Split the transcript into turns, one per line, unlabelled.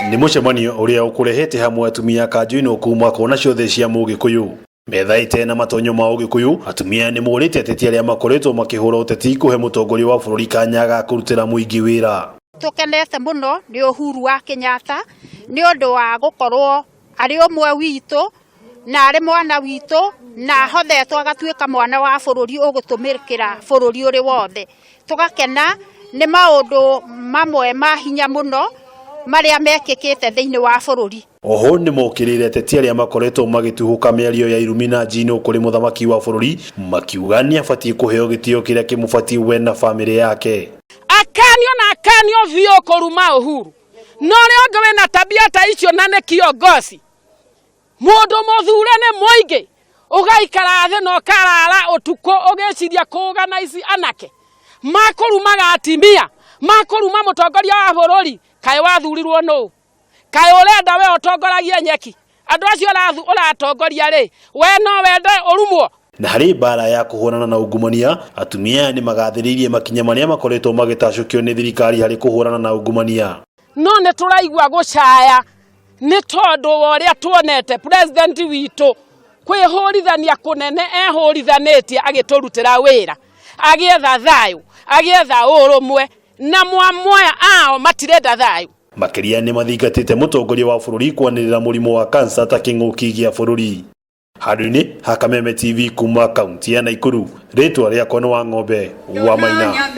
Ni mucemanio uria ukurehete hamwe atumia kanju kuma kona ciothe cia Agikuyu. Methaite na matonyo ma Agikuyu, atumia ni morite Ateti aria makoretwo makihura uteti kuhe mutongoria wa bururi kanya ga kurutira mwingi wira.
Tukenete muno ni Uhuru wa Kenyatta ni undu wa gukorwo ari umwe witu na ari mwana witu na hothetwo agatuika mwana wa bururi ugutumikira bururi uri wothe. Tugakena ni maundu mamwe ma hinya muno maria mekikite thiini wa bururi.
Oho ni mokirire Ateti aria makoretwo magituhuka miario ya irumina jino kuri muthamaki wa bururi, makiuga ni abatie kuheo gitio kiria kimubatie we na family yake.
Akanio vio koruma Uhuru no rionge we na tabia ta icio na ne kiongozi mundu muthure ne moige ugaikara the no karara utuko ugeciria kuorganize anake makurumaga atumia makuruma mutongoria wa bururi kai wathurirwo no kai urenda we utongoragia nyeki andu acio uratongoria ri we no wende urumwo.
Na hari bara ya kuhurana na ungumania, atumia ni magathiririe makinya maria makoretwo magitacukio ni thirikari hari kuhurana na ungumania.
No ne turaigwa gucaya ni tondu woria tuonete president witu kwihurithania kunene ehurithanetie agiturutira wira agietha thayu agietha urumwe na mwamoya ao matirenda thayu.
Makiria ni mathingatite mutongoria wa bururi kwanirira murimu wa kansa ta king'uki gia bururi. Haruni Hakameme TV kuma kaunti ya Naikuru. Ritwa riakwa ni wa ng'ombe wa Maina.